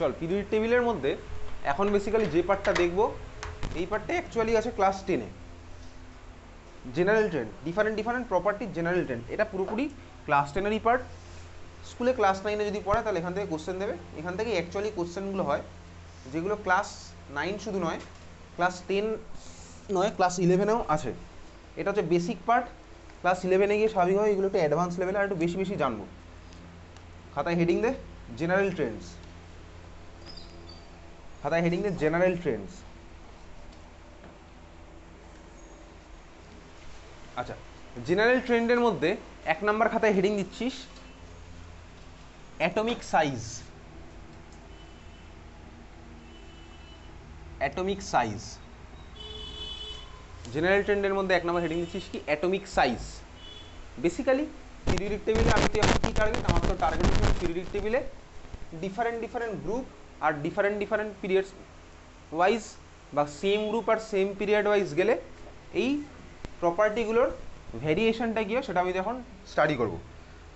চল পিরিয়ড টেবিলের মধ্যে এখন বেসিক্যালি যে পার্টটা দেখবো এই পার্টটা অ্যাকচুয়ালি আছে ক্লাস 10-এ, জেনারেল ট্রেন্ড, ডিফারেন্ট প্রপার্টির জেনারেল ট্রেন্ড। এটা পুরোপুরি ক্লাস 10-এরই পার্ট। স্কুলে ক্লাস 9-এ যদি পড়ে তাহলে এখান থেকে কোশ্চেন দেবে, এখান থেকে অ্যাকচুয়ালি কোশ্চেনগুলো হয় যেগুলো ক্লাস 9 শুধু নয়, ক্লাস 10 নয়, ক্লাস 11-এও আছে। এটা হচ্ছে বেসিক পার্ট। ক্লাস 11-এ গিয়ে স্বাভাবিকভাবে এগুলো একটু অ্যাডভান্স লেভেলে আর একটু বেশি বেশি জানবো। খাতায় হেডিং দে জেনারেল ট্রেন্ডস, খাতায় হেডিং দে জেনারেল ট্রেন্ডস। আচ্ছা, জেনারেল ট্রেন্ডের মধ্যে 1 নাম্বার খাতায় হেডিং দিচ্ছিস atomic size. Atomic size general ট্রেন্ডের মধ্যে 1 নাম্বার হেডিং দিচ্ছিস কি অ্যাটমিক সাইজ। বেসিক্যালি পিরিয়ডিক টেবিলে আমি তুই এখন কী টার্গেট, আমার তো টার্গেট হচ্ছে পিরিয়ডিক টেবিলে ডিফারেন্ট গ্রুপ আর ডিফারেন্ট পিরিয়ডস ওয়াইজ বা সেম গ্রুপ আর সেম পিরিয়ড ওয়াইজ গেলে এই প্রপার্টিগুলোর ভ্যারিয়েশনটা কী হয় সেটা আমি এখন স্টাডি করব।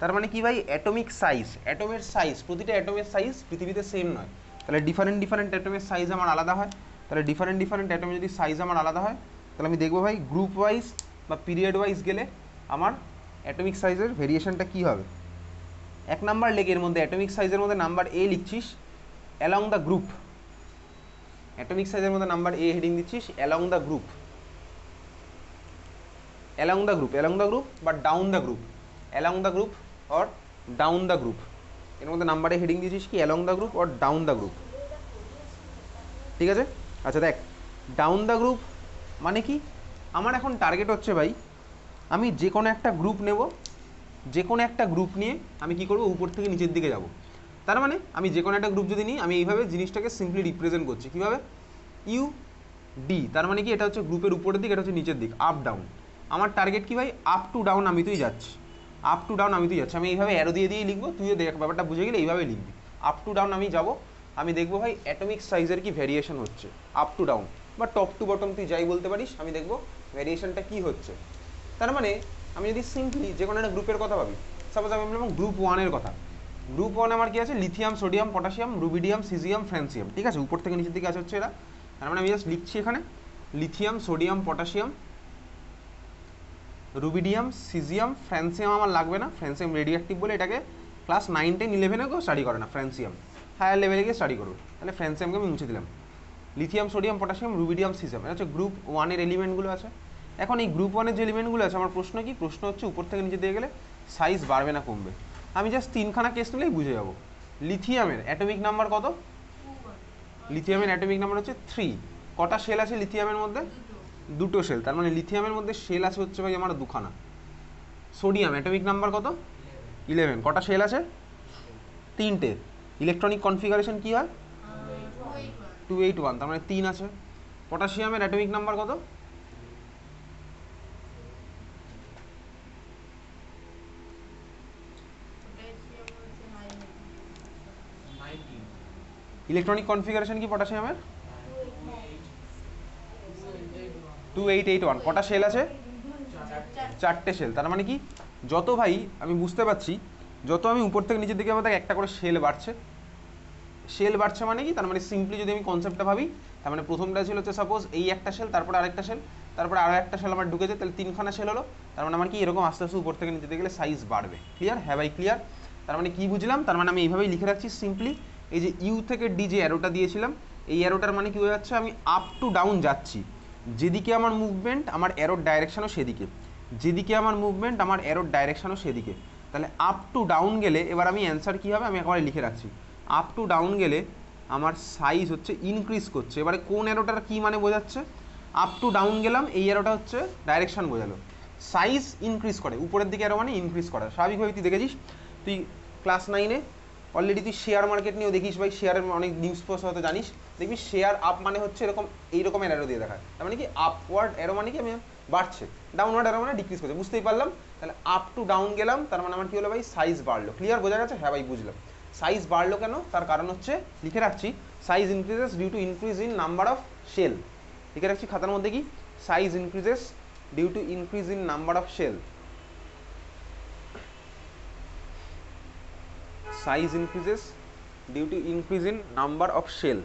তার মানে কি ভাই, অ্যাটমিক সাইজ, অ্যাটমের সাইজ, প্রতিটা অ্যাটমের সাইজ পৃথিবীতে সেম নয়, তাহলে ডিফারেন্ট অ্যাটমের সাইজ আমার আলাদা হয়। তাহলে ডিফারেন্ট অ্যাটমের যদি সাইজ আমার আলাদা হয় তাহলে আমি দেখবো ভাই গ্রুপ ওয়াইজ বা পিরিয়ড ওয়াইজ গেলে আমার অ্যাটমিক সাইজের ভেরিয়েশনটা কী হবে। 1 নাম্বার লেগের মধ্যে অ্যাটমিক সাইজের মধ্যে নাম্বার এ লিখছিস অ্যালং দ্য গ্রুপ। অ্যাটমিক সাইজের মধ্যে নাম্বার এ হেডিং দিচ্ছিস along the group, along the group বা down the group, along the group or down the group. এর মধ্যে নাম্বারে হেডিং দিয়েছিস কি along the group or down the group. ঠিক আছে? আচ্ছা দেখ, ডাউন দ্য গ্রুপ মানে কি, আমার এখন টার্গেট হচ্ছে ভাই আমি যে কোনো একটা গ্রুপ নেব, যে কোনো একটা গ্রুপ নিয়ে আমি কি করব, উপর থেকে নিচের দিকে যাব। তার মানে আমি যে কোনো একটা গ্রুপ যদি নিই আমি এইভাবে জিনিসটাকে সিম্পলি রিপ্রেজেন্ট করছি কীভাবে, ইউ ডি। তার মানে কি এটা হচ্ছে গ্রুপের উপরের দিক, এটা হচ্ছে নিচের দিক, আপ ডাউন। আমার টার্গেট কি ভাই, আপ টু ডাউন আমি তুই যাচ্ছি, আপ টু ডাউন আমি তুই যাচ্ছি। আমি এইভাবে অ্যারো দিয়ে দিয়েই লিখবো, তুইও দেখ ব্যাপারটা বুঝে গেলে এইভাবে লিখবি, আপ টু ডাউন আমি যাব। আমি দেখবো ভাই অ্যাটমিক সাইজের কি ভ্যারিয়েশন হচ্ছে আপ টু ডাউন বা টপ টু বটম, তুই যাই বলতে পারিস, আমি দেখবো ভ্যারিয়েশনটা কী হচ্ছে। তার মানে আমি যদি সিম্পলি যে কোনো একটা গ্রুপের কথা ভাবি, সাপোজ আমি বললাম গ্রুপ 1-এর কথা, গ্রুপ 1 আমার কি আছে, lithium, sodium, potassium, rubidium, caesium, francium. ঠিক আছে, উপর থেকে নিচের দিকে আছে হচ্ছে এরা। তার মানে আমি জাস্ট লিখছি এখানে lithium, sodium, potassium, rubidium, caesium, francium আমার লাগবে না, ফ্রান্সিয়াম রেডিও অ্যাক্টিভ বলে এটাকে ক্লাস 9, 10, 11-এ কেউ স্টাডি করে না, ফ্রান্সিয়াম হায়ার লেভেলে গিয়ে স্টাডি করবে। তাহলে ফ্রান্সিয়ামকে আমি মুছে দিলাম। Lithium, sodium, potassium, rubidium, caesium, এটা হচ্ছে গ্রুপ 1-এর এলিমেন্টগুলো আছে। এখন এই গ্রুপ 1-এর যে এলিমেন্টগুলো আছে আমার প্রশ্ন কি, প্রশ্ন হচ্ছে উপর থেকে নিচে দিয়ে গেলে সাইজ বাড়বে না কমবে। আমি জাস্ট 3খানা কেস নিলেই বুঝে যাবো। লিথিয়ামের অ্যাটমিক নাম্বার কত, লিথিয়ামের অ্যাটমিক নাম্বার হচ্ছে 3। কটা শেল আছে লিথিয়ামের মধ্যে, দুটো শেল। তার মানে লিথিয়ামের মধ্যে শেল আছে হচ্ছে ভাই আমার 2খানা। সোডিয়াম অ্যাটমিক নাম্বার কত, 11। কটা শেল আছে, 3টে। ইলেকট্রনিক কনফিগারেশন কি হয়, 281, তার মানে 3 আছে। পটাশিয়ামের অ্যাটমিক নাম্বার কত, ইলেকট্রনিক কনফিগারেশন কি পটাশিয়ামের, 2881। কটা শেল আছে, 4টে শেল। তার মানে কি, যত ভাই আমি বুঝতে পারছি যত আমি উপর থেকে নিচের দিকে আমাদের একটা করে শেল বাড়ছে, শেল বাড়ছে মানে কি, তার মানে সিম্পলি যদি আমি কনসেপ্টটা ভাবি, তার মানে প্রথমটা ছিল হচ্ছে সাপোজ এই একটা শেল, তারপরে আরেকটা শেল, তারপরে আরও একটা শেল আমার ঢুকেছে, তাহলে 3খানা শেল হলো। তার মানে আমার কি এরকম আস্তে আস্তে উপর থেকে নিচে গেলে সাইজ বাড়বে। ক্লিয়ার? হ্যাঁ ভাই ক্লিয়ার। তার মানে কি বুঝলাম, তার মানে আমি এইভাবেই লিখে রাখছি সিম্পলি, এই যে ইউ থেকে ডি যে অ্যারোটা দিয়েছিলাম, এই অ্যারোটার মানে কি হয়ে যাচ্ছে, আমি আপ টু ডাউন যাচ্ছি, যেদিকে আমার মুভমেন্ট আমার অ্যারোর ডাইরেকশানও সেদিকে, যেদিকে আমার মুভমেন্ট আমার অ্যারোর ডাইরেকশানও সেদিকে। তাহলে আপ টু ডাউন গেলে এবার আমি অ্যান্সার কী হবে আমি একেবারে লিখে রাখছি, আপ টু ডাউন গেলে আমার সাইজ হচ্ছে ইনক্রিজ করছে। এবারে কোন অ্যারোটার কী মানে বোঝাচ্ছে, আপ টু ডাউন গেলাম এই অ্যারোটা হচ্ছে ডাইরেকশান বোঝালো, সাইজ ইনক্রিজ করে, উপরের দিকে অ্যারো মানে ইনক্রিজ করা। স্বাভাবিকভাবে তুই দেখেছিস, তুই ক্লাস 9-এ অলরেডি তুই শেয়ার মার্কেট নিয়েও দেখিস ভাই, শেয়ারের অনেক নিউজ পোস্ট হয়তো জানিস, দেখবি শেয়ার আপ মানে হচ্ছে এরকম এইরকমের অ্যারো দিয়ে দেখায়। তার মানে কি আপওয়ার্ড অ্যারো মানে কি আমি বাড়ছে, ডাউনওয়ার্ড অ্যারো মানে ডিক্রিজ করছে, বুঝতেই পারলাম। তাহলে আপ টু ডাউন গেলাম, তার মানে আমার কী হলো ভাই, সাইজ বাড়লো। ক্লিয়ার? বোঝা গেছে? হ্যাঁ ভাই বুঝলাম। সাইজ বাড়লো কেন, তার কারণ হচ্ছে লিখে রাখছি size increases due to increase in number of shell. লিখে রাখছি খাতার মধ্যে কি, size increases due to increase in number of shell, size increases due to increase in number of shell.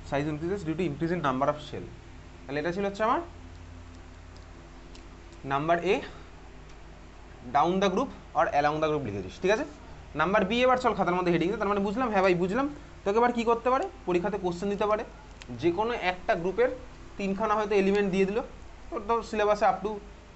Size increases due to increase in number of shell. তাহলে এটা ছিল হচ্ছে আমার number A, down the group আর along the group লিখেছিস, ঠিক আছে। Number B এবার চল খাতার মধ্যে হেডিং, তার মানে বুঝলাম, হ্যাঁ ভাই বুঝলাম। তোকে এবার কী করতে পারে, পরীক্ষাতে কোশ্চেন দিতে পারে, যে কোনো একটা গ্রুপের তিনখানা হয়তো এলিমেন্ট দিয়ে দিল, তোর তো সিলেবাসে আপ টু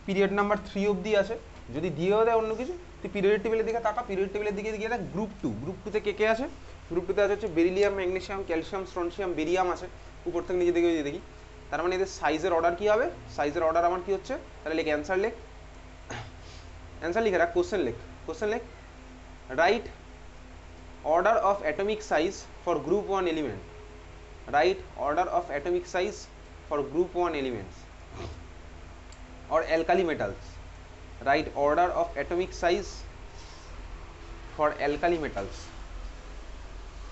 পিরিয়ড নাম্বার 3 অবধি আছে। যদি দিয়েও দেয় অন্য কিছু, তুই পিরিয়ড টেবিলের দিকে তাকা, পিরিয়ড টেবিলের দিকে গিয়ে দেখ গ্রুপ 2, গ্রুপ 2তে কে কে আছে। গ্রুপ 2তে আছে হচ্ছে beryllium, magnesium, calcium, strontium, barium আছে। উপর থেকে নিচে দিকে যদি দেখি, তার মানে এদের সাইজের অর্ডার কী হবে, সাইজের অর্ডার আমার কী হচ্ছে, তাহলে লেখ অ্যান্সার, লেখ অ্যান্সার, লিখে রাখ, কোশ্চেন লেখ, কোশ্চেন লেখ, right order of atomic size for group 1 element, write order of atomic size for group 1 elements or alkali metals, write order of atomic size for alkali metals,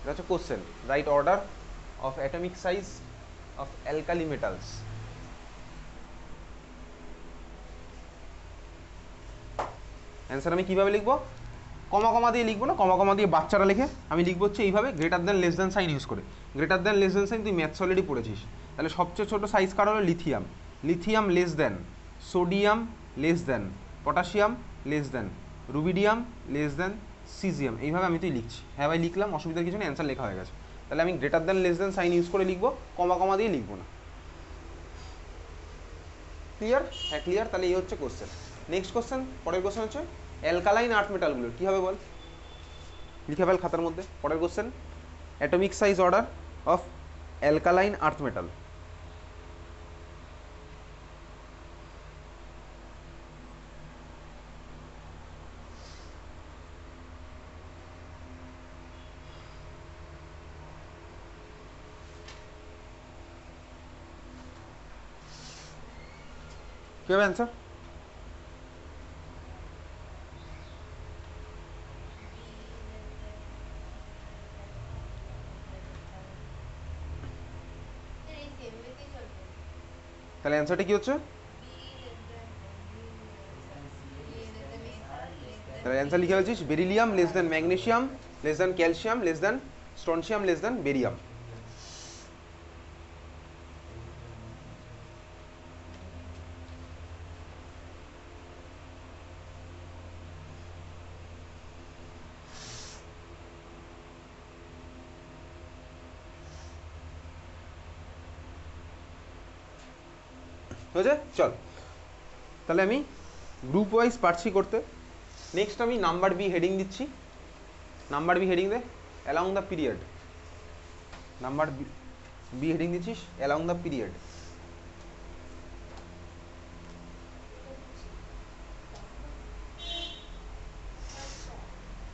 এটা হচ্ছে question, right order of atomic size of alkali metals. Answer আমি কিভাবে লিখবো, কমা কমা দিয়ে লিখবো না, কমা কমা দিয়ে বাচ্চারা লিখে, আমি লিখবো হচ্ছে এইভাবে, greater than less than sign use করে। Greater than less than sign তুই ম্যাথস অলরেডি পড়েছিস, তাহলে সবচেয়ে ছোটো সাইজ কার হলো lithium, lithium less than sodium, less than potassium, less than rubidium, less than caesium, এইভাবে আমি তুই লিখছি। হ্যাঁ ভাই লিখলাম, অসুবিধার কিছু নেই, অ্যান্সার লেখা হয়ে গেছে। তাহলে আমি greater than less than sign use করে লিখবো, কমা কমা দিয়ে লিখবো না। ক্লিয়ার? হ্যাঁ ক্লিয়ার। তাহলে এই হচ্ছে কোশ্চেন। নেক্সট কোশ্চেন, পরের কোশ্চেন হচ্ছে অ্যালকালাইন আর্থ মেটালগুলোর কী হবে বল, লিখে ফেল খাতার মধ্যে। পরের question, atomic size order of alkaline earth metal. কি হবে অ্যান্সার? তাহলে অ্যান্সারটা কি হচ্ছে, তাহলে অ্যান্সার লিখে ফেলছিস, beryllium less than magnesium, less than calcium, less than strontium, less than barium. হয়েছে? চল তাহলে আমি গ্রুপ ওয়াইজ পারছি করতে। নেক্সট আমি নাম্বার বি হেডিং দিচ্ছি, নাম্বার বি হেডিং দে, along the period. Number B heading দিচ্ছিস, along the period.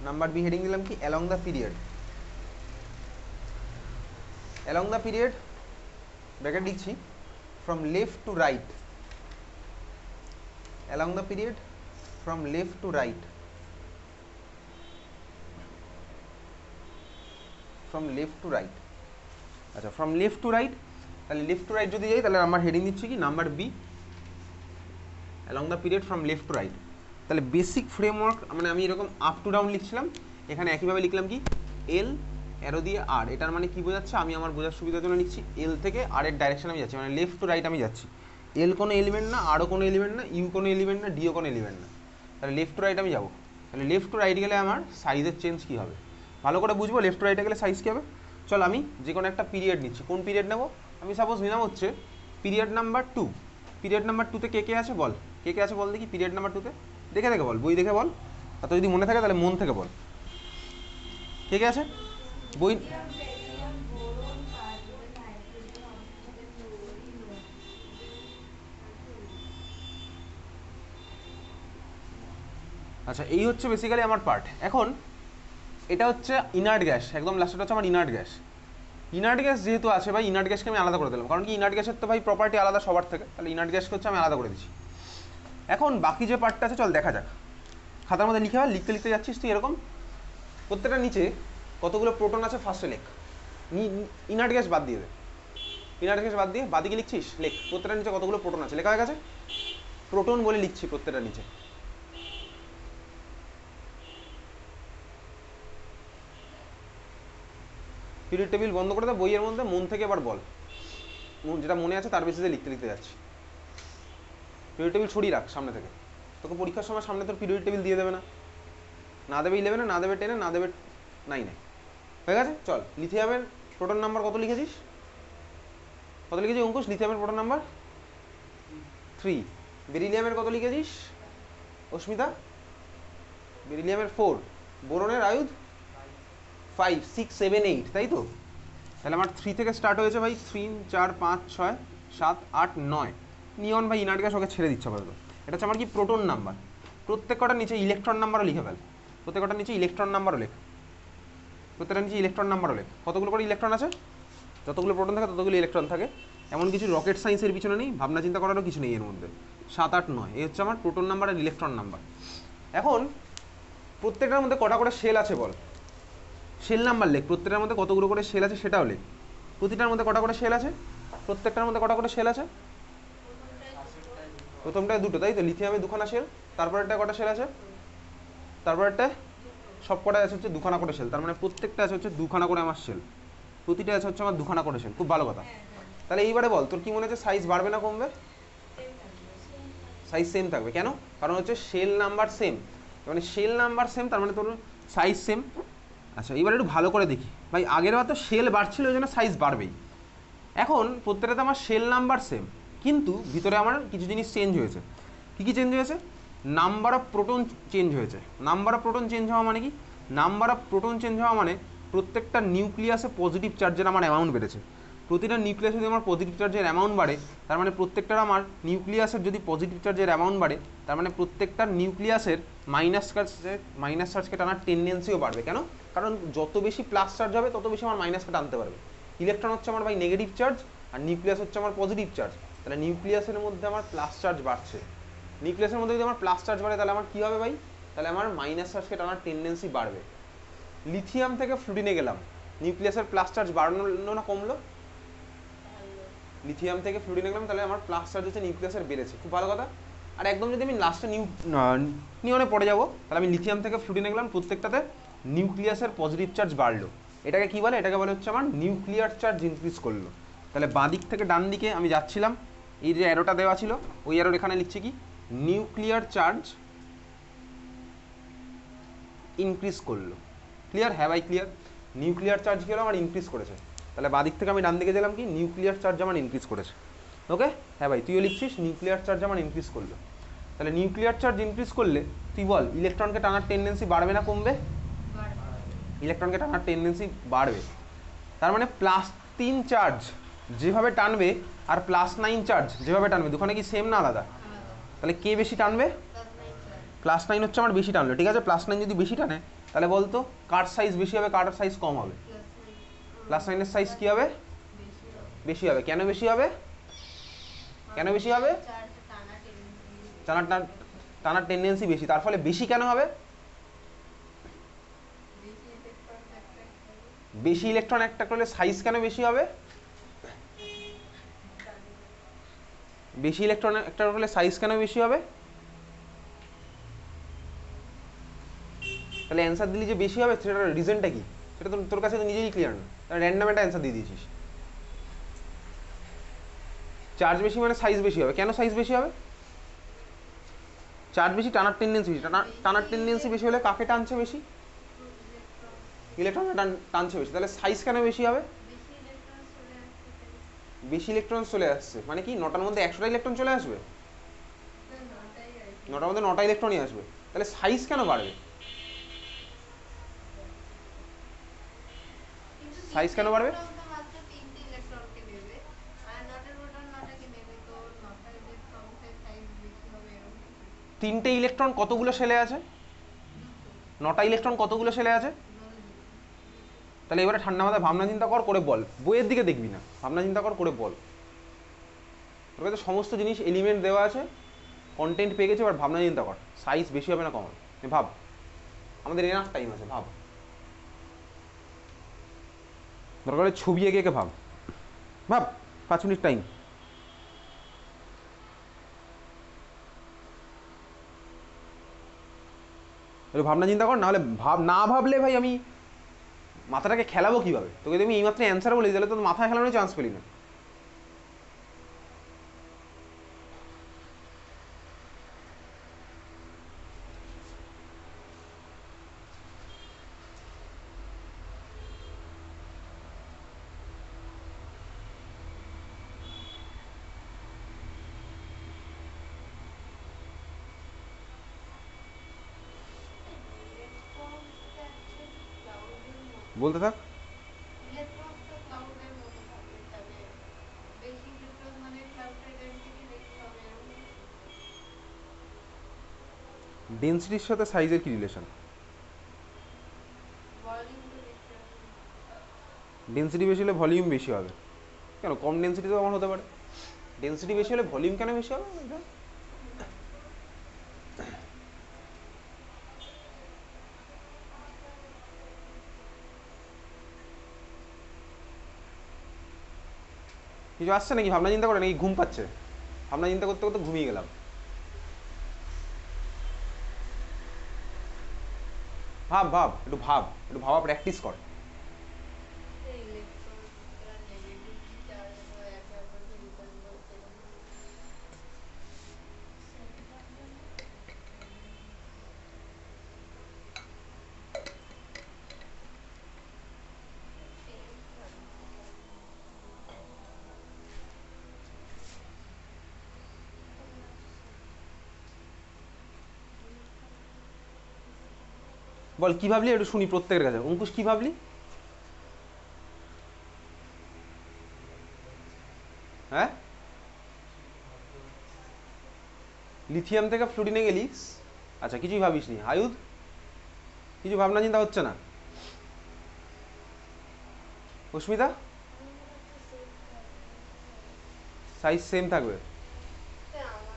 Number B heading দিলাম কি, along the period. Along the period bracket লিখছি, from left to right, along the period from left to right, from left to right। আচ্ছা from left to right, তাহলে left to right যদি যাই, তাহলে আমার heading দিচ্ছি কি, number B, along the period from left to right। তাহলে basic framework মানে আমি এরকম আপ টু ডাউন লিখছিলাম, এখানে একইভাবে লিখলাম কি, এল অ্যারো দিয়ে আর, এটার মানে কি বোঝাচ্ছে, আমি আমার বোঝার সুবিধার জন্য লিখছি এল থেকে আর এর ডাইরেকশন আমি যাচ্ছি, মানে লেফট টু রাইট আমি যাচ্ছি। এল কোনো এলিমেন্ট না, আরও কোনো এলিমেন্ট না, ইউ কোনো এলিমেন্ট না, ডিও কোনো এলিমেন্ট না, তাহলে লেফট টু রাইট আমি যাবো। তাহলে লেফট টু রাইট গেলে আমার সাইজের চেঞ্জ কী হবে ভালো করে বুঝবো, লেফট টু রাইটে গেলে সাইজ কী হবে। চল আমি যে কোনো একটা পিরিয়ড নিচ্ছি, কোন পিরিয়ড নেবো, আমি সাপোজ নিলাম হচ্ছে পিরিয়ড নাম্বার 2। পিরিয়ড নাম্বার 2তে কে কে আছে বল, কে কে আছে বল দেখি, পিরিয়ড নাম্বার 2তে দেখে দেখে বল, বই দেখে বল, আর তো যদি মনে থাকে তাহলে মন থেকে বল, কে কে আছে বই। আচ্ছা এই হচ্ছে বেসিক্যালি আমার পার্ট। এখন এটা হচ্ছে ইনার্ট গ্যাস, একদম লাস্টটা হচ্ছে আমার ইনার্ট গ্যাস। ইনার্ট গ্যাস যেহেতু আছে ভাই, ইনার্ট গ্যাসকে আমি আলাদা করে দিলাম, কারণ কি ইনার্ট গ্যাসের তো ভাই প্রপার্টি আলাদা সবার থেকে, তাহলে ইনার্ট গ্যাসকে হচ্ছে আমি আলাদা করে দিচ্ছি। এখন বাকি যে পার্টটা আছে চল দেখা যাক, খাতার মধ্যে লিখে লিখতে লিখতে যাচ্ছিস তুই এরকম, প্রত্যেকটা নিচে কতগুলো প্রোটন আছে ফার্স্টে লেখ, ইনার্ট গ্যাস বাদ দিয়ে দে, ইনার্ট গ্যাস বাদ দিয়ে বাদিকে লিখছিস লেখ, প্রত্যেকটা নিচে কতগুলো প্রোটন আছে লেখা হয়ে গেছে। প্রোটন বলে লিখছি প্রত্যেকটা নিচে। পিরিয়ড টেবিল বন্ধ করে দাও, বইয়ের মধ্যে মন থেকে এবার বল, যেটা মনে আছে তার বেসিসে লিখতে লিখতে যাচ্ছি। পিরিয়ড টেবিল ছড়িয়ে রাখ সামনে থেকে, তোকে পরীক্ষার সময় সামনে তোর পিরিয়ড টেবিল দিয়ে দেবে না, না দেবে 11-এ, না দেবে 10-এ, না দেবে 9-এ। হয়ে গেছে? চল, লিথিয়ামের প্রোটন নাম্বার কত লিখেছিস? কত লিখেছিস অঙ্কুশ? লিথিয়ামের প্রোটন নাম্বার 3। বেরিলিয়ামের কত লিখেছিস অস্মিতা? বেরিলিয়ামের 4। বোরনের আয়ুধ 5, 6, 7, 8, তাই তো? তাহলে আমার 3 থেকে স্টার্ট হয়েছে ভাই, 3, 4, 5, 6, 7, 8, 9। নিয়ন ভাই ইনার্ট গ্যাস ওকে ছেড়ে দিচ্ছে আপাতত। এটা হচ্ছে আমার কি প্রোটন নাম্বার। প্রত্যেক কটার নিচে ইলেকট্রন নাম্বারও লিখে ফেল, প্রত্যেক কটার নিচে ইলেকট্রন নাম্বারও লেখ, প্রত্যেকটার নিচে ইলেকট্রন নাম্বারও লেখ। কতগুলো করে ইলেকট্রন আছে? যতগুলো প্রোটন থাকে ততগুলো ইলেকট্রন থাকে। এমন কিছু রকেট সায়েন্সের পিছনে নেই, ভাবনা চিন্তা করারও কিছু নেই এর মধ্যে। 7, 8, 9 এই হচ্ছে আমার প্রোটন নাম্বার আর ইলেকট্রন নাম্বার। এখন প্রত্যেকটার মধ্যে কটা করে শেল আছে বল, শেল নাম্বার লেখ। প্রত্যেকটার মধ্যে কতগুলো করে শেল আছে সেটাও লেখ। প্রতিটার মধ্যে কটা করে শেল আছে? প্রত্যেকটার মধ্যে কটা করে শেল আছে? প্রথমটায় 2টো, তাই তো? লিথিয়ামে 2খানা শেল। তারপরেরটা কটা শেল আছে? তারপরেরটা সব কটা আছে হচ্ছে 2খানা করে শেল। তার মানে প্রত্যেকটা আছে হচ্ছে 2খানা করে আমার শেল, প্রতিটা আছে হচ্ছে আমার 2খানা করে শেল। খুব ভালো কথা। তাহলে এইবারে বল, তোর কি মনে হচ্ছে সাইজ বাড়বে না কমবে? সাইজ সেম থাকবে। কেন? কারণ হচ্ছে শেল নাম্বার সেম, মানে শেল নাম্বার সেম, তার মানে তোর সাইজ সেম। আচ্ছা, এবার একটু ভালো করে দেখি ভাই, আগের বার তো শেল বাড়ছিল ওই জন্য সাইজ বাড়বেই। এখন প্রত্যেকটাতে আমার শেল নাম্বার সেম, কিন্তু ভিতরে আমার কিছু জিনিস চেঞ্জ হয়েছে। কী কী চেঞ্জ হয়েছে? নাম্বার অফ প্রোটন চেঞ্জ হয়েছে। নাম্বার অফ প্রোটন চেঞ্জ হওয়া মানে কি? নাম্বার অফ প্রোটন চেঞ্জ হওয়া মানে প্রত্যেকটা নিউক্লিয়াসে পজিটিভ চার্জের আমার অ্যামাউন্ট বেড়েছে। প্রতিটা নিউক্লিয়াসে যদি আমার পজিটিভ চার্জের অ্যামাউন্ট বাড়ে, তার মানে প্রত্যেকটার আমার নিউক্লিয়াসের যদি পজিটিভ চার্জের অ্যামাউন্ট বাড়ে, তার মানে প্রত্যেকটা নিউক্লিয়াসের মাইনাস চার্জকে টানার টেন্ডেন্সিও বাড়বে। কেন? কারণ যত বেশি প্লাস চার্জ হবে তত বেশি আমার মাইনাসকে টানতে পারবে। ইলেকট্রন হচ্ছে আমার ভাই নেগেটিভ চার্জ, আর নিউক্লিয়াস হচ্ছে আমার পজিটিভ চার্জ। তাহলে নিউক্লিয়াসের মধ্যে আমার প্লাস চার্জ বাড়ছে। নিউক্লিয়াসের মধ্যে যদি আমার প্লাস চার্জ বাড়ে তাহলে আমার কী হবে ভাই? তাহলে আমার মাইনাস চার্জকে টানার টেন্ডেন্সি বাড়বে। লিথিয়াম থেকে ফ্লুরিনে গেলাম, নিউক্লিয়াসের প্লাস চার্জ বাড়লো না কমলো? লিথিয়াম থেকে ফ্লুরিনে গেলাম, তাহলে আমার প্লাস চার্জ হচ্ছে নিউক্লিয়াসের বেড়েছে। খুব ভালো কথা। আর একদম যদি আমি লাস্টে নিয়নে পড়ে যাবো, তাহলে আমি লিথিয়াম থেকে ফ্লুরিনে গেলাম, প্রত্যেকটাতে নিউক্লিয়াসের পজিটিভ চার্জ বাড়লো। এটাকে কি বলে? এটাকে বলে হচ্ছে আমার নিউক্লিয়ার চার্জ ইনক্রিজ করলো। তাহলে বাঁ দিক থেকে ডান দিকে আমি যাচ্ছিলাম, এই যে অ্যারোটা দেওয়া ছিল ওই অ্যারোর এখানে লিখছি কি? নিউক্লিয়ার চার্জ ইনক্রিজ করলো। ক্লিয়ার? হ্যাঁ ভাই ক্লিয়ার। নিউক্লিয়ার চার্জ কি হলো? আমার ইনক্রিজ করেছে। তাহলে বাঁ দিক থেকে আমি ডান দিকে গেলাম কি? নিউক্লিয়ার চার্জ আমার ইনক্রিজ করেছে। ওকে? হ্যাঁ ভাই, তুইও লিখছিস নিউক্লিয়ার চার্জ আমার ইনক্রিজ করলো। তাহলে নিউক্লিয়ার চার্জ ইনক্রিজ করলে তুই বল ইলেকট্রনকে টানার টেন্ডেন্সি বাড়বে না কমবে? ইলেকট্রনকে টানার টেন্ডেন্সি বাড়বে। তার মানে +3 চার্জ যেভাবে টানবে আর +9 চার্জ যেভাবে টানবে, দুখানে কি সেম না আলাদা? তাহলে কে বেশি টানবে? +9 হচ্ছে আমার বেশি টানলো। ঠিক আছে, +9 যদি বেশি টানে তাহলে বলতো কার সাইজ বেশি হবে, কার সাইজ কম হবে? +9 এর সাইজ কি হবে? বেশি হবে। কেন বেশি হবে? কেন বেশি হবে? টানার টেন্ডেন্সি বেশি, তার ফলে বেশি কেন হবে? বেশি ইলেকট্রন একটা করলে সাইজ কেন বেশি হবে? বেশি ইলেকট্রন একটা করলে সাইজ কেন বেশি হবে? তাহলে অ্যান্সার দিলি যে বেশি হবে, সেটার রিজনটা কি? সেটা তো তোর কাছে তো নিজেই ক্লিয়ার না, র্যান্ডম একটা অ্যান্সার দিয়ে দিয়েছিস। চার্জ বেশি মানে সাইজ বেশি হবে। কেন সাইজ বেশি হবে? চার্জ বেশি, টানার টেন্ডেন্সি বেশি। টানার টেন্ডেন্সি বেশি হলে কাকে টানছে বেশি? ইলেকট্রন টানছে বেশি। তাহলে সাইজ কেন বেশি হবে? বেশি ইলেকট্রন চলে আসছে মানে কি? 9টার মধ্যে 100টা ইলেকট্রন চলে আসবে? 9টার মধ্যে 9টা ইলেকট্রনই আসবে। তাহলে সাইজ কেন বাড়বে? সাইজ কেন বাড়বে? 3টে ইলেকট্রন কতগুলো শেলে আছে? 9টা ইলেকট্রন কতগুলো শেলে আছে? তাহলে এবারে ঠান্ডা মাথায় ভাবনা চিন্তা কর, করে বল। বইয়ের দিকে দেখবি না, ভাবনা চিন্তা কর, করে বল। তোর কাছে সমস্ত জিনিস এলিমেন্ট দেওয়া আছে, কন্টেন্ট পেয়ে গেছে, এবার ভাবনা চিন্তা কর সাইজ বেশি হবে না কম হবে। ভাব, আমাদের এনাফ টাইম আছে, ভাব। দরকার হলে ছবি এঁকে এঁকে ভাব, ভাব 5 মিনিট টাইম। একটু ভাবনা চিন্তা কর, নাহলে না ভাবলে ভাই আমি মাথাটাকে খেলাবো কীভাবে? তোকে তুমি এইমাত্র অ্যান্সার বলি, তাহলে তো মাথায় খেলানোর চান্স পেলি না। বলতে থাক। ডেন্সিটির সাথে সাইজের কি রিলেশন? ডেন্সিটি বেশি হলে ভলিউম বেশি হবে কেন? কম ডেন্সিটি তো আমার হতে পারে, ডেন্সিটি বেশি হলে ভলিউম কেন বেশি হবে? কিছু আসছে নাকি? ভাবনা চিন্তা করে নাকি ঘুম পাচ্ছে? ভাবনা চিন্তা করতে করতে ঘুমিয়ে গেলাম। ভাব ভাব, একটু ভাব, একটু ভাবা প্র্যাকটিস কর। বল কি ভাবলি, একটু শুনি প্রত্যেকের কাছে। অঙ্কুশ কি ভাবলি? হ্যাঁ, লিথিয়াম থেকে ফ্লুরিনে গেলিস, আচ্ছা কিছুই ভাবিস নি। আয়ুধ, কিছু ভাবনা চিন্তা হচ্ছে না? অস্মিতা, সাইজ সেম থাকবে?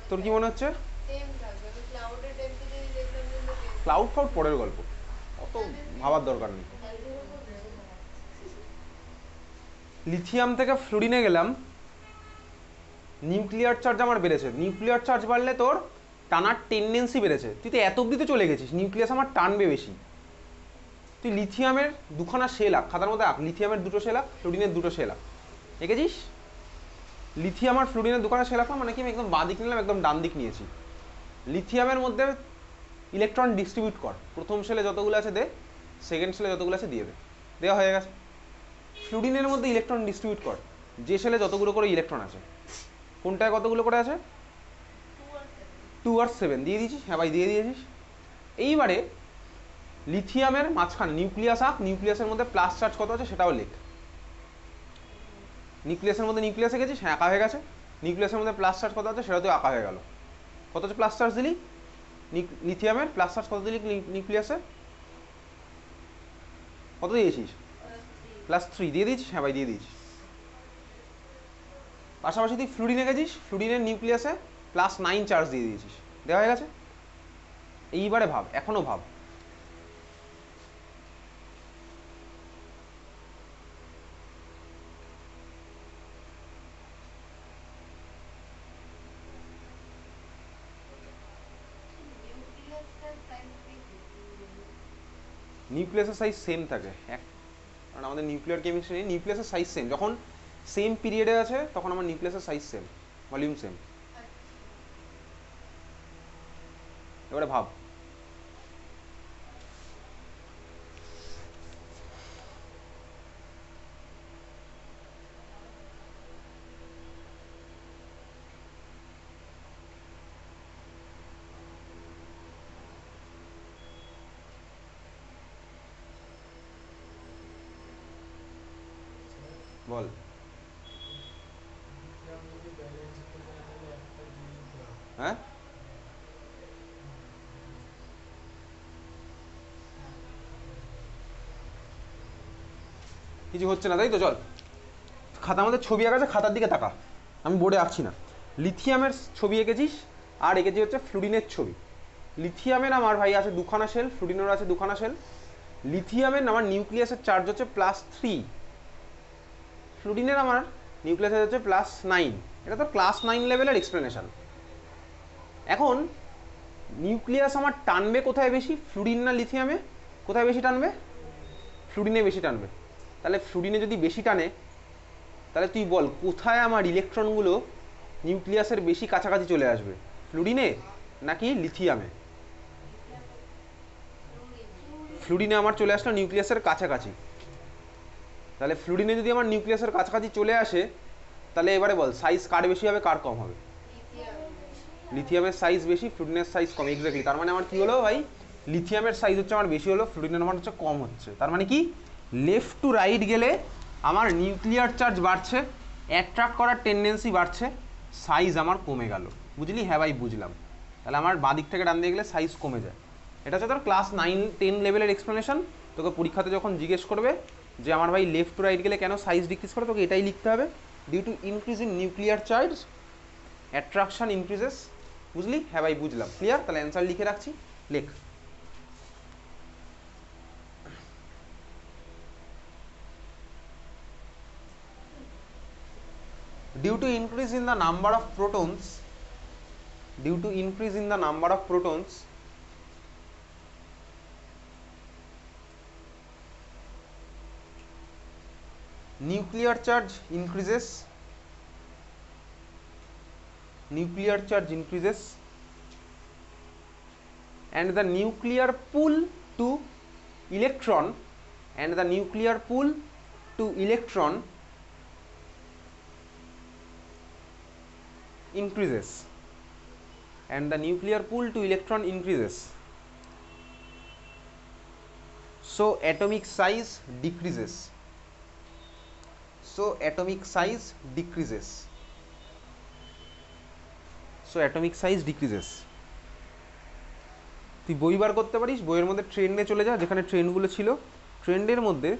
তোর কি মনে হচ্ছে? ক্লাউড ফাউড পরের গল্প, অত ভাবার দরকার নেই। লিথিয়াম থেকে ফ্লুরিনে গেলাম, নিউক্লিয়ার চার্জ আমার বেড়েছে। নিউক্লিয়ার চার্জ বাড়লে তোর টানার টেন্ডেন্সি বেড়েছে। তুই তো এত অব্দি তো চলে গেছিস, নিউক্লিয়াস আমার টানবে বেশি। তুই লিথিয়ামের দুখানা শেল আঁক, খাতার মধ্যে আঁক। লিথিয়ামের দুটো শেল আঁক, ফ্লুরিনের দুটো শেল আঁক। এঁকেছিস? লিথিয়াম আর ফ্লুরিনের দুখানা শেল আঁকলাম মানে কি, আমি একদম বাঁ দিক নিলাম, একদম ডান দিক নিয়েছি। লিথিয়ামের মধ্যে ইলেকট্রন ডিস্ট্রিবিউট কর। প্রথম শেলে যতগুলো আছে দে, সেকেন্ড শেলে যতগুলো আছে দিয়ে দে। দেওয়া হয়ে গেছে। ফ্লুরিনের মধ্যে ইলেকট্রন ডিস্ট্রিবিউট কর, যে শেলে যতগুলো করে ইলেকট্রন আছে। কোনটায় কতগুলো করে আছে? 2 আর 7 দিয়ে দিয়েছিস। হ্যাঁ ভাই দিয়ে দিয়েছিস। এইবারে লিথিয়ামের মাঝখানে নিউক্লিয়াস আঁক, নিউক্লিয়াসের মধ্যে প্লাস চার্জ কত আছে সেটাও লেখ। নিউক্লিয়াসের মধ্যে নিউক্লিয়াস এঁকেছিস, হ্যাঁ আঁকা হয়ে গেছে। নিউক্লিয়াসের মধ্যে প্লাস চার্জ কত আছে সেটাও তুই আঁকা হয়ে গেল। কত প্লাস চার্জ দিলি লিথিয়ামের? প্লাস চার্জ কত দিলি নিউক্লিয়াসে? কত দিয়েছিস? +3 দিয়ে দিয়েছিস। হ্যাঁ ভাই দিয়ে দিয়েছিস। পাশাপাশি তুই ফ্লুরিন এঁকেছিস, ফ্লুরিনের নিউক্লিয়াসে +9 চার্জ দিয়ে দিয়েছিস। দেওয়া হয়ে গেছে। এইবারে ভাব, এখনো ভাব। নিউক্লিয়াসের সাইজ সেম থাকে, কারণ আমাদের নিউক্লিয়ার কেমিস্ট্রি, নিউক্লিয়াসের সাইজ সেম। যখন সেম পিরিয়ডে আছে তখন আমার নিউক্লিয়াসের সাইজ সেম, ভলিউম সেম। এবারে ভাব। বল। হ্যাঁ, কিছু হচ্ছে না তাই তো? চল, খাতার মধ্যে ছবি আঁকা আছে, খাতার দিকে তাকা। আমি বোর্ডে আঁকছি না। লিথিয়ামের ছবি এঁকেছিস, আর এঁকেছি হচ্ছে ফ্লুরিনের ছবি। লিথিয়ামের আমার ভাই আছে দুখানা শেল, ফ্লুরিনের আছে দুখানা শেল। লিথিয়ামের আমার নিউক্লিয়াসের চার্জ হচ্ছে +3, ফ্লুরিনের আমার নিউক্লিয়াসের হচ্ছে +9। এটা তো ক্লাস 9 লেভেলের এক্সপ্লেনেশন। এখন নিউক্লিয়াস আমার টানবে কোথায় বেশি, ফ্লুরিন না লিথিয়ামে? কোথায় বেশি টানবে? ফ্লুরিনে বেশি টানবে। তাহলে ফ্লুরিনে যদি বেশি টানে, তাহলে তুই বল কোথায় আমার ইলেকট্রনগুলো নিউক্লিয়াসের বেশি কাছাকাছি চলে আসবে, ফ্লুরিনে নাকি লিথিয়ামে? ফ্লুরিনে আমার চলে আসলো নিউক্লিয়াসের কাছাকাছি। তাহলে ফ্লুরিনে যদি আমার নিউক্লিয়াসের কাছাকাছি চলে আসে, তাহলে এবারে বল সাইজ কার বেশি হবে কার কম হবে? লিথিয়ামের সাইজ বেশি, ফ্লুরিনের সাইজ কম। এক্স্যাক্টলি, তার মানে আমার কি হলো ভাই, লিথিয়ামের সাইজ হচ্ছে আমার বেশি হলো, ফ্লুরিনের আমার হচ্ছে কম হচ্ছে। তার মানে কি, লেফট টু রাইট গেলে আমার নিউক্লিয়ার চার্জ বাড়ছে, অ্যাট্রাক্ট করার টেন্ডেন্সি বাড়ছে, সাইজ আমার কমে গেল। বুঝলি? হ্যাঁ ভাই বুঝলাম। তাহলে আমার বাদিক থেকে ডান দিকে গেলে সাইজ কমে যায়। এটা হচ্ছে তোর ক্লাস 9-10 লেভেলের এক্সপ্লেনেশন। তোকে পরীক্ষাতে যখন জিজ্ঞেস করবে যে আমার ভাই লেফট টু রাইট গেলে কেন সাইজ ডিক্রিজ করে, তোকে এটাই লিখতে হবে, due to increase in nuclear charge attraction increases. বুঝলি? হ্যাঁ ভাই বুঝলাম। ক্লিয়ার? তাহলে অ্যান্সার লিখে রাখছি, লেখ। Due to increase in the number of protons, due to increase in the number of protons, nuclear charge increases, nuclear charge increases, and the nuclear pull to electron, and the nuclear pull to electron increases, and the nuclear pull to electron increases, so atomic size decreases, so atomic size decreases, so atomic size decreases। তুই বই বার করতে পারিস, বইয়ের মধ্যে ট্রেন্ডে চলে যা, যেখানে ট্রেন্ডগুলো ছিল ট্রেন্ডের মধ্যে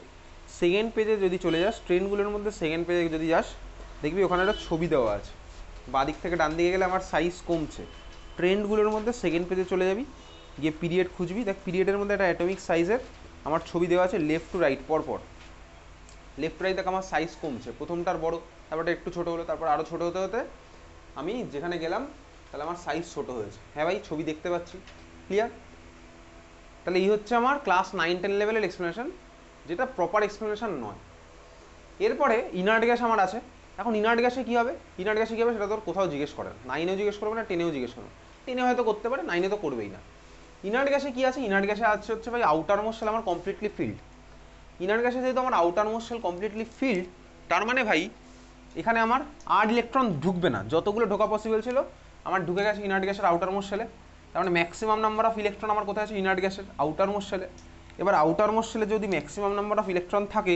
সেকেন্ড পেজে যদি চলে যাস, ট্রেন্ডগুলোর মধ্যে সেকেন্ড পেজে যদি যাস, দেখবি ওখানে একটা ছবি দেওয়া আছে, বাদিক থেকে ডান দিকে গেলে আমার সাইজ কমছে। ট্রেন্ডগুলোর মধ্যে সেকেন্ড পেজে চলে যাবি, গিয়ে পিরিয়ড খুঁজবি, দেখ পিরিয়ডের মধ্যে একটা অ্যাটমিক সাইজের আমার ছবি দেওয়া আছে, লেফট টু রাইট পরপর। লেফট টু রাইট দেখ আমার সাইজ কমছে, প্রথমটার বড়, তারপরটা একটু ছোটো হলো, তারপর আরও ছোটো হতে হতে আমি যেখানে গেলাম তাহলে আমার সাইজ ছোটো হয়েছে। হ্যাঁ ভাই ছবি দেখতে পাচ্ছি। ক্লিয়ার? তাহলে এই হচ্ছে আমার ক্লাস 9-10 লেভেলের এক্সপ্লেনেশন, যেটা প্রপার এক্সপ্লেনেশন নয়। এরপরে ইনার্ট গ্যাস আমার আছে। এখন ইনার্ট গ্যাসে কী হবে, ইনার্ট গ্যাসে কী হবে সেটা তোর কোথাও জিজ্ঞেস করে না, 9-এও জিজ্ঞেস করবে না, 10-এও জিজ্ঞেস করবে না। 10-এ হয়তো করতে পারে, 9-এ তো করবেই না। ইনার্ট গ্যাসে কী আছে, ইনার্ট গ্যাসে আছে হচ্ছে ভাই আউটার মোস্ট শেল আমার কমপ্লিটলি ফিল্ড। ইনার্ট গ্যাসে যেহেতু আমার outermost shell completely filled, তার মানে ভাই এখানে আমার 8 ইলেকট্রন ঢুকবে না, যতগুলো ঢোকা পসিবল ছিল আমার ঢুকে গেছে ইনার্ট গ্যাসের আউটার মোস্ট শেলে। তার মানে ম্যাক্সিমাম নাম্বার অফ ইলেকট্রন আমার কোথায় আছে, ইনার্ট গ্যাসের আউটার মোস্ট শেলে। এবার আউটার মোস্ট শেলে যদি ম্যাক্সিমাম নাম্বার অফ ইলেকট্রন থাকে,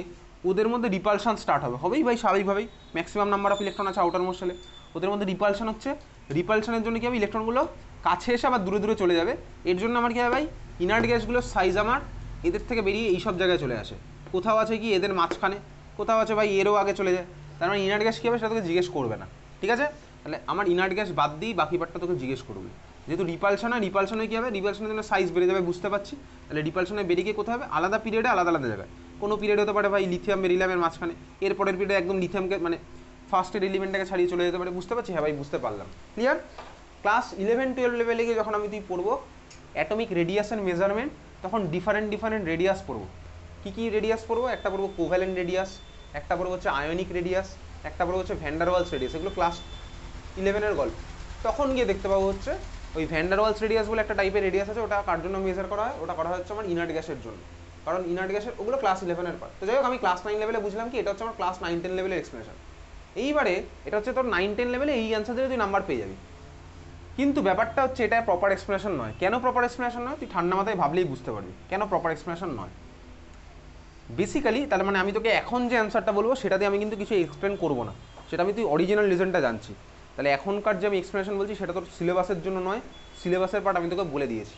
ওদের মধ্যে রিপালশন স্টার্ট হবে, হবেই ভাই স্বাভাবিকভাবেই, ম্যাক্সিমাম নাম্বার অফ ইলেকট্রন আছে আউটার মোস্ট শেলে, ওদের মধ্যে রিপালশন হচ্ছে। রিপালশনের জন্য কী হবে, ইলেকট্রনগুলো কাছে এসে আবার দূরে দূরে চলে যাবে। এর জন্য আমার কী হবে ভাই, ইনার্ট গ্যাসগুলোর সাইজ আমার এদের থেকে বেরিয়ে এই সব জায়গায় চলে আসে। কোথাও আছে কি এদের মাঝখানে, কোথাও আছে ভাই এরও আগে চলে যায়। তার মানে ইনার্ট গ্যাস কী হবে সেটা তোকে জিজ্ঞেস করবে না, ঠিক আছে? তাহলে আমার ইনার্ট গ্যাস বাদ দিই, বাকি পার্টটা তোকে জিজ্ঞেস করবে। যেহেতু রিপালশন হয়, রিপালশনে কী হবে, রিপালশনের জন্য সাইজ বেড়ে যাবে, বুঝতে পারছি। তাহলে রিপালশনে বেরিয়ে গিয়ে কোথায় হবে, আলাদা পিরিয়ডে আলাদা আলাদা জায়গায়। কোনো পিরিয়ড হতে পারে ভাই লিথিয়াম বেরিলিয়ামের মাঝখানে, এরপরের পিরিয়ডে একদম লিথিয়ামকে মানে ফার্স্টের এলিমেন্টটাকে ছাড়িয়ে চলে যেতে পারে, বুঝতে পারছি? হ্যাঁ ভাই বুঝতে পারলাম। ক্লিয়ার? ক্লাস 11-12 লেভেলে গিয়ে যখন আমি তুই পড়বো অ্যাটমিক রেডিয়াসের মেজারমেন্ট, তখন ডিফারেন্ট ডিফারেন্ট রেডিয়াস পড়বো। কী কী রেডিয়াস পড়বো, একটা পড়বো কোভ্যালেন্ট রেডিয়াস, একটা পড়বো হচ্ছে আয়নিক রেডিয়াস, একটা পড়বো হচ্ছে ভ্যান ডার ওয়ালস রেডিয়াস। এগুলো ক্লাস 11-এর গল্প। তখন গিয়ে দেখতে পাবো হচ্ছে ওই ভ্যান ডার ওয়ালস রেডিয়াস বলে একটা টাইপের রেডিয়াস আছে, ওটা কার জন্য মেজার করা হয়, ওটা করা হচ্ছে আমার ইনার্ট গ্যাসের জন্য, কারণ ইনার্ট গ্যাসের ওগুলো ক্লাস 11-এর পার্ট। তো যাই হোক আমি ক্লাস 9 লেভেলে বুঝলাম কি এটা হচ্ছে আমার ক্লাস 9-10 লেভেলের এক্সপ্লেনেশন। এইবারে এটা হচ্ছে তোর 9-10 লেভেলে এই অ্যান্সার দিলে তুই নাম্বার পেয়ে যাবি, কিন্তু ব্যাপারটা হচ্ছে এটা প্রপার এক্সপ্লেনেশন নয়। কেন প্রপার এক্সপ্লেনেশন নয়, তুই ঠান্ডা মাথায় ভাবলেই বুঝতে পারবি কেন প্রপার এক্সপ্লেনেশন নয়। বেসিক্যালি তার মানে আমি তোকে এখন যে অ্যান্সারটা বলবো সেটা দিয়ে আমি কিন্তু কিছু এক্সপ্লেন করবো না, সেটা আমি তুই অরিজিনাল রিজনটা জানছি। তাহলে এখনকার যে আমি এক্সপ্লেনেশন বলছি সেটা তোর সিলেবাসের জন্য নয়, সিলেবাসের পার্ট আমি তোকে বলে দিয়েছি।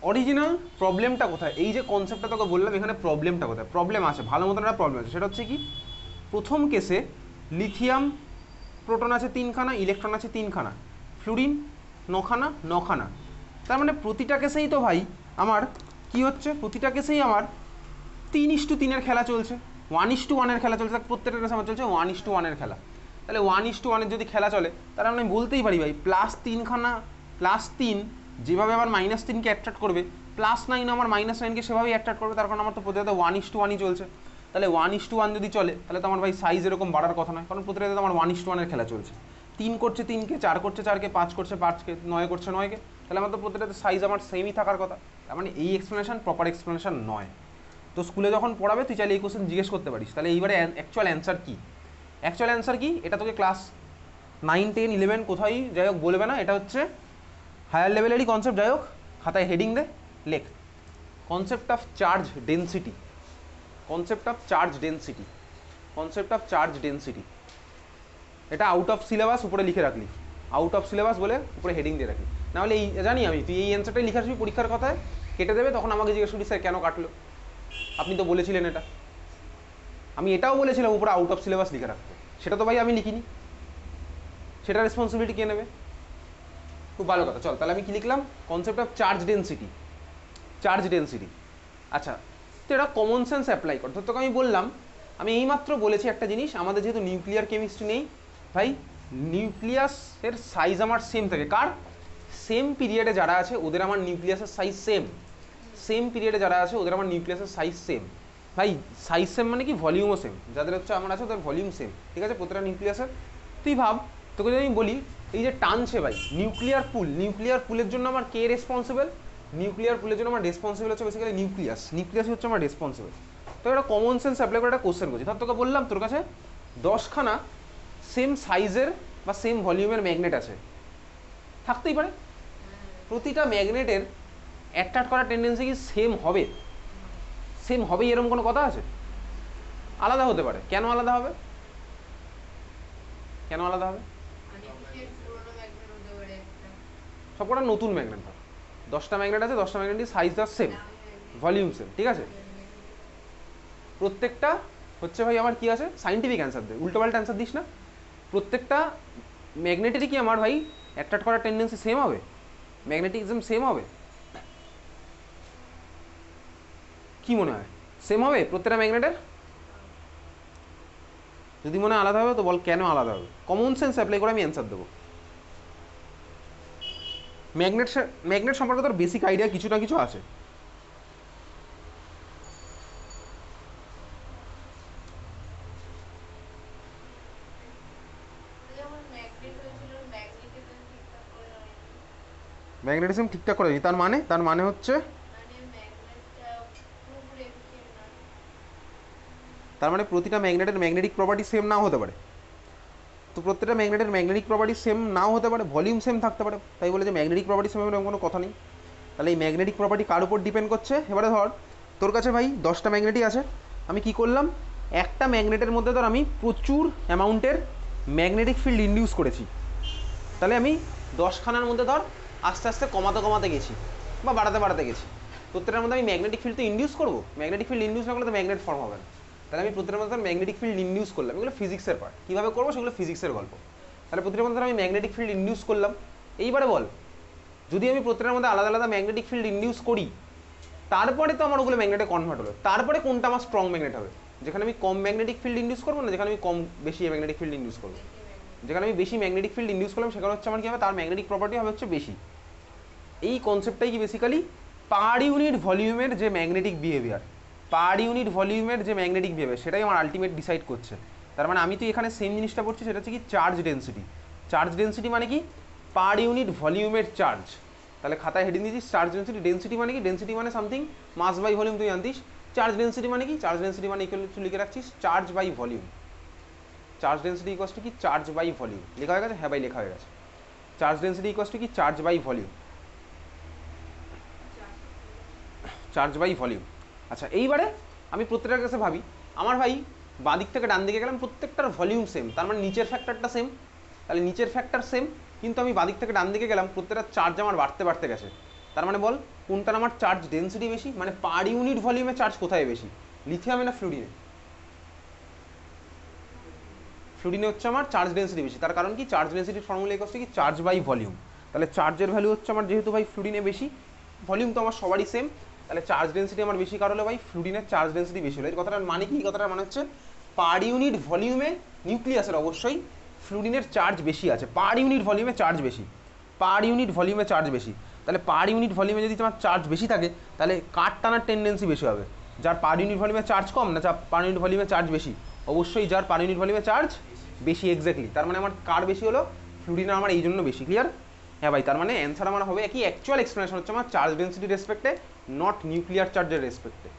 অরিজিনাল প্রবলেমটা কোথায়, এই যে কনসেপ্টটা তোকে বললাম এখানে প্রবলেমটা কোথায়, প্রবলেম আছে ভালো মতন একটা প্রবলেম আছে। সেটা হচ্ছে কি, প্রথম কেসে লিথিয়াম প্রোটন আছে 3খানা, ইলেকট্রন আছে 3খানা, ফ্লুরিন 9খানা 9খানা। তার মানে প্রতিটা কেসেই তো ভাই আমার কি হচ্ছে, প্রতিটা কেসেই আমার 3:3 খেলা চলছে, 1:1 খেলা চলছে, প্রত্যেকটা কেসে আমার চলছে 1:1 খেলা। তাহলে 1:1 যদি খেলা চলে তাহলে আমি বলতেই পারি ভাই +3খানা +3 যেভাবে আমার -3কে অ্যাট্রাক্ট করবে, +9 আমার -9কে সেভাবেই অ্যাট্রাক্ট করবে, তার কারণ আমার তো প্রতিটাতে 1:1ই চলছে। তাহলে 1:1 যদি চলে তাহলে তো আমার ভাই সাইজ এরকম বাড়ার কথা নয়, কারণ প্রতিটাতে আমার 1:1 খেলা চলছে। 3 করছে 3কে, 4 করছে 4কে, 5 করছে 5কে, 9 করছে 9কে, তাহলে আমার তো প্রতিটাতে সাইজ আমার সেমই থাকার কথা। তার মানে এই এক্সপ্লেনেশন প্রপার এক্সপ্লেনেশন নয়। তো স্কুলে যখন পড়াবে তুই চাইলে এই কোশ্চেন জিজ্ঞেস করতে পারিস। তাহলে এইবারে অ্যাকচুয়াল অ্যান্সার কী? অ্যাকচুয়াল অ্যান্সার কি এটা তোকে ক্লাস 9, 10, 11 কোথায় যাই হোক বলবে না, এটা হচ্ছে হায়ার লেভেলেরই কনসেপ্ট। যাই হোক খাতায় হেডিং দে, লেখ concept of charge density, concept of charge density, concept of charge density. এটা আউট অফ সিলেবাস উপরে লিখে রাখলি, আউট অফ সিলেবাস বলে উপরে হেডিং দিয়ে রাখলি। নাহলে এই জানি আমি তুই এই অ্যান্সারটাই লিখে আসবি পরীক্ষার কথায়, কেটে দেবে, তখন আমাকে জিজ্ঞেস করি স্যার কেন কাটলো, আপনি তো বলেছিলেন এটা। আমি এটাও বলেছিলাম উপরে আউট অফ সিলেবাস লিখে রাখতে, সেটা তো ভাই আমি লিখিনি, সেটা রেসপন্সিবিলিটি কে নেবে? খুব ভালো কথা। চল তাহলে আমি কি লিখলাম? Concept of charge density, charge density. আচ্ছা, তো এটা কমন সেন্স অ্যাপ্লাই কর। তোকে আমি বললাম, আমি এইমাত্র বলেছি একটা জিনিস, আমাদের যেহেতু নিউক্লিয়ার কেমিস্ট্রি নেই ভাই, নিউক্লিয়াসের সাইজ আমার সেম থাকে। কার? সেম পিরিয়ডে যারা আছে ওদের আমার নিউক্লিয়াসের সাইজ সেম, সেম পিরিয়ডে যারা আছে ওদের আমার নিউক্লিয়াসের সাইজ সেম। ভাই সাইজ সেম মানে কি? ভলিউমও সেম। যাদের হচ্ছে আমার আছে ওদের ভলিউম সেম, ঠিক আছে, প্রতিটা নিউক্লিয়াসের। তুই ভাব, তোকে যদি আমি বলি এই যে টানছে ভাই নিউক্লিয়ার পুল, নিউক্লিয়ার পুলের জন্য আমার কে রেসপন্সিবল? নিউক্লিয়ার পুলের জন্য আমার রেসপন্সিবল হচ্ছে বেসিক্যালি নিউক্লিয়াস, নিউক্লিয়াস হচ্ছে আমার রেসপন্সিবল। তো একটা কমন সেন্স অ্যাপ্লাই করে একটা কোশ্চেন করছি। ধর তোকে বললাম তোর কাছে 10খানা সেম সাইজের বা সেম ভলিউমের ম্যাগনেট আছে, থাকতেই পারে। প্রতিটা ম্যাগনেটের অ্যাট্রাক্ট করার টেন্ডেন্সি কি সেম হবে? সেম হবেই এরকম কোনো কথা আছে? আলাদা হতে পারে। কেন আলাদা হবে? কেন আলাদা হবে? সবকটা নতুন ম্যাগনেট। ধর 10টা ম্যাগনেট আছে, 10টা ম্যাগনেটই সাইজ ধর সেম, ভলিউম সেম, ঠিক আছে। প্রত্যেকটা হচ্ছে ভাই আমার কি আছে, সাইন্টিফিক অ্যান্সার দে, উল্টোপাল্টা অ্যান্সার দিস না। প্রত্যেকটা ম্যাগনেটেরই কি আমার ভাই অ্যাট্রাক্ট করার টেন্ডেন্সি সেম হবে? ম্যাগনেটিজম সেম হবে? কি মনে হয় সেম হবে প্রত্যেকটা ম্যাগনেটের? যদি মনে আলাদা হবে তো বল কেন আলাদা হবে? কমন সেন্স অ্যাপ্লাই করে আমি অ্যান্সার দেবো। ম্যাগনেট, ম্যাগনেট সম্পর্কে তোর বেসিক আইডিয়া কিছু না কিছু আছে। ম্যাগনেটিজম ঠিকঠাক করে নি, তার মানে হচ্ছে, তার মানে প্রতিটা ম্যাগনেটের ম্যাগনেটিক প্রপার্টি সেম নাও হতে পারে। তো প্রত্যেকটা ম্যাগনেটের ম্যাগনেটিক প্রপার্টি সেম নাও হতে পারে, ভলিউম সেম থাকতে পারে। তাই বলে যে ম্যাগনেটিক প্রপার্টি সেম এরকম কোনো কথা নেই। তাহলে এই ম্যাগনেটিক প্রপার্টি কার উপর ডিপেন্ড করছে? এবারে ধর তোর কাছে ভাই 10টা ম্যাগনেটই আছে, আমি কি করলাম, একটা ম্যাগনেটের মধ্যে ধর আমি প্রচুর অ্যামাউন্টের ম্যাগনেটিক ফিল্ড ইন্ডিউস করেছি। তাহলে আমি 10খানার মধ্যে ধর আস্তে আস্তে কমাতে কমাতে গেছি বা বাড়াতে বাড়াতে গেছি। প্রত্যেকটার মধ্যে আমি ম্যাগনেটিক ফিল্ড তো ইন্ডিউস করবো, ম্যাগনেটিক ফিল্ড ইন্ডিউস না করলে তো ম্যাগনেট ফর্ম হবে না। তাহলে আমি প্রত্যেকটার মধ্যে ম্যাগনেটিক ফিল্ড ইন্ডিউস করলাম, এগুলো ফিজিক্সের পার্ট, কীভাবে করবো সেগুলো ফিজিক্সের গল্প। তাহলে প্রত্যেকটার মধ্যে আমি ম্যাগনেটিক ফিল্ড ইন্ডিউস করলাম। এইবারে বল, যদি আমি প্রত্যেকটার মধ্যে আলাদা আলাদা ম্যাগনেটিক ফিল্ড ইন্ডিউস করি, তারপরে তো আমার ওগুলো ম্যাগনেটে কনভার্ট হলো, তারপরে কোনটা আমার স্ট্রং ম্যাগনেট হবে? যেখানে আমি কম ম্যাগনেটিক ফিল্ড ইন্ডিউস করবো না যেখানে আমি বেশি ম্যাগনেটিক ফিল্ড ইন্ডিউস করবো? যেখানে আমি বেশি ম্যাগনেটিক ফিল্ড ইন্ডিউস করলাম সেখানে হচ্ছে আমার কি হবে, তার ম্যাগনেটিক প্রপার্টি হবে হচ্ছে বেশি। এই কনসেপ্টটাই কি বেসিক্যালি পার ইউনিট ভলিউমের যে ম্যাগনেটিক বিহেভিয়ার, পার ইউনিট ভলিউমের যে ম্যাগনেটিক বিহেভিয়ার সেটাই আমার আলটিমেট ডিসাইড করছে। তার মানে আমি তো এখানে সেম জিনিসটা পড়ছি, সেটা হচ্ছে কি চার্জ ডেন্সিটি। চার্জ ডেন্সিটি মানে কি? পার ইউনিট ভলিউমের চার্জ। তাহলে খাতায় হেডিং দিয়েছিস চার্জ ডেন্সিটি। ডেন্সিটি মানে কি? ডেন্সিটি মানে সামথিং মাস বাই ভলিউম, তুই জানতিস। চার্জ ডেন্সিটি মানে কি? চার্জ ডেন্সিটি মানে ইকুয়াল টু লিখে রাখছিস charge by volume. Charge density equals to কি? Charge by volume. লেখা হয়ে গেছে? হ্যাঁ ভাই লেখা হয়ে গেছে। চার্জ ডেন্সিটি ইকুয়ালস টু কি? Charge by volume, charge by volume. আচ্ছা এইবারে আমি প্রত্যেকটার কাছে ভাবি, আমার ভাই বাঁ দিক থেকে ডান দিকে গেলাম, প্রত্যেকটার ভলিউম সেম, তার মানে নিচের ফ্যাক্টরটা সেম। তাহলে নিচের ফ্যাক্টর সেম, কিন্তু আমি বাঁ দিক থেকে ডান দিকে গেলাম, প্রত্যেকটা চার্জ আমার বাড়তে বাড়তে গেছে। তার মানে বল কোনটার আমার চার্জ ডেন্সিটি বেশি? মানে পার ইউনিট ভলিউমে চার্জ কোথায় বেশি, লিথিয়ামে না ফ্লুরিনে? ফ্লুরিনে হচ্ছে আমার চার্জ ডেন্সিটি বেশি। তার কারণ কি? চার্জ ডেন্সিটির ফর্মুলা হচ্ছে কি? Charge by volume. তাহলে চার্জের ভ্যালু হচ্ছে আমার যেহেতু ভাই ফ্লুরিনে বেশি, ভলিউম তো আমার সবারই সেম, তাহলে চার্জ ডেন্সিটি আমার বেশি কার হলো ভাই? ফ্লুরিনের চার্জ ডেন্সিটি বেশি হলো। এই কথাটার মানে কি? এই কথাটার মানে হচ্ছে পার ইউনিট ভলিউমে নিউক্লিয়াসের অবশ্যই ফ্লুরিনের চার্জ বেশি আছে, পার ইউনিট ভলিউমে চার্জ বেশি। পার ইউনিট ভলিউমে চার্জ বেশি, তাহলে পার ইউনিট ভলিউমে যদি তোমার চার্জ বেশি থাকে তাহলে কাট টানার টেন্ডেন্সি বেশি হবে। যার পার ইউনিট ভলিউমে চার্জ কম না যার পার ইউনিট ভলিউমে চার্জ বেশি? অবশ্যই যার পার ইউনিট ভলিউমে চার্জ বেশি, এক্স্যাক্টলি। তার মানে আমার কার বেশি হলো? ফ্লুইডের আমার এই জন্য বেশি। ক্লিয়ার? হ্যাঁ ভাই, তার মানে অ্যান্সার আমার হবে কি, অ্যাকচুয়াল এক্সপ্লেনেশন হচ্ছে আমার চার্জ ডেন্সিটি রেসপেক্টে, নট নিউক্লিয়ার চার্জের রেসপেক্টে।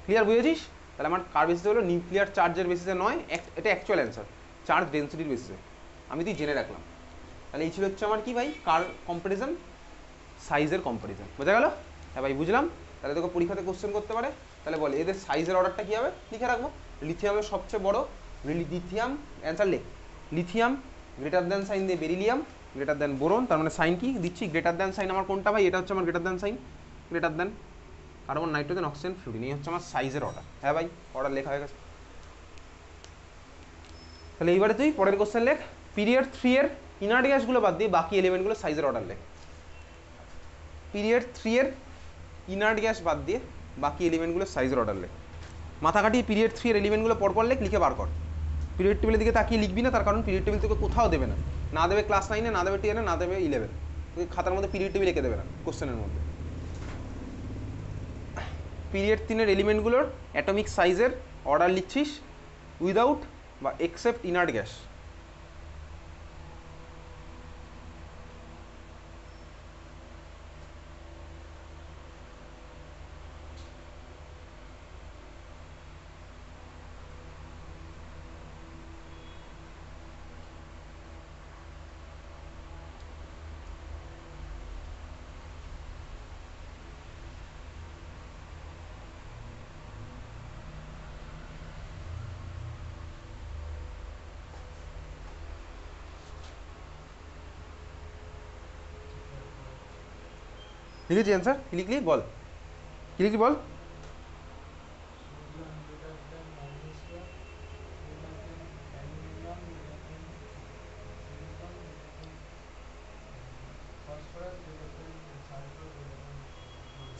ক্লিয়ার, বুঝেছিস? তাহলে আমার কার বেসিসে হলো, নিউক্লিয়ার চার্জের বেসিসে নয়, এটা অ্যাকচুয়াল অ্যান্সার, চার্জ ডেন্সিটির বেসিসে। আমি তুই জেনে রাখলাম। তাহলে এই ছিল হচ্ছে আমার কি ভাই, কার কম্পারিজন, সাইজের কম্পারিজন। বোঝা গেল? হ্যাঁ ভাই, বুঝলাম। তাহলে তোকে পরীক্ষাতে কোশ্চেন করতে পারে, তাহলে বলে এদের সাইজের অর্ডারটা কী হবে, লিখে রাখবো। লিথিয়ামের সবচেয়ে বড়, লিথিয়াম, অ্যান্সার লেখ, লিথিয়াম গ্রেটার দ্যান সাইন দিয়ে বেরিলিয়াম গ্রেটার দ্যান বোরন। তার মানে সাইন কি দিচ্ছি, গ্রেটার দ্যান সাইন আমার কোনটা ভাই, এটা হচ্ছে আমার greater than sign, greater than carbon, nitrogen, oxygen, fluorine. এই হচ্ছে আমার সাইজের অর্ডার। হ্যাঁ ভাই, অর্ডার লেখা হয়ে গেছে। তাহলে এইবারে তুই পরের কোশ্চেন লেখ, পিরিয়ড 3 এর ইনার্ট গ্যাসগুলো বাদ দিয়ে বাকি এলিমেন্টগুলো সাইজের অর্ডার লেখ। পিরিয়ড 3 এর ইনার্ট গ্যাস বাদ দিয়ে বাকি এলিমেন্টগুলো সাইজের অর্ডার লেখ। মাথা কাটিয়ে পিরিয়ড 3 এর এলিমেন্টগুলো পরপর লেখ, লিখে বার কর। পিরিয়ড টেবিলের দিকে তাকিয়ে লিখবি না, তার কারণ পিরিয়ড টেবিল তোকে কোথাও দেবে না, না দেবে ক্লাস 9-এ, না দেবে 10-এ, না দেবে 11। তুই খাতার মধ্যে পিরিয়ড টেবিল লিখে দেবে না কোশ্চেনের মধ্যে। পিরিয়ড 3 এর এলিমেন্টগুলোর অ্যাটমিক সাইজের অর্ডার লিখছিস উইদাউট বা এক্সেপ্ট ইনার্ট গ্যাস। লিখেছি অ্যান্সার, কি লিখলি বল, কি লিখলি বল।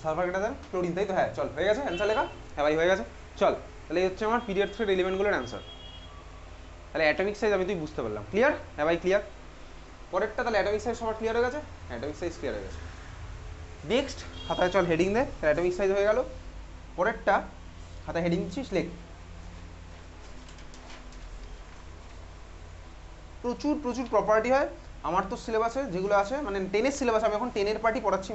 সালফার গ্রেটার দ্যান ক্লোরিন, তাই তো? হ্যাঁ, চল, হয়ে গেছে অ্যান্সার লেখা। হ্যাঁ ভাই, হয়ে গেছে। চল, তাহলে এই হচ্ছে আমার পিরিয়ড 3 এলিমেন্টগুলোর অ্যান্সার। তাহলে অ্যাটমিক সাইজ আমি তুই বুঝতে পারলাম। ক্লিয়ার? হ্যাঁ ভাই, ক্লিয়ার। পরেরটা তাহলে অ্যাটমিক সাইজ সবার ক্লিয়ার হয়ে গেছে? অ্যাটমিক সাইজ ক্লিয়ার হয়ে গেছে। নেক্সট খাতায় চল হেডিং দে, অ্যাটমিক সাইজ হয়ে গেল। পরেরটা খাতায় হেডিং দিচ্ছিস, লেখ। প্রচুর প্রচুর প্রপার্টি হয় আমার তো সিলেবাসে, যেগুলো আছে মানে 10-এর সিলেবাস, আমি এখন 10-এর পার্টি পড়াচ্ছি।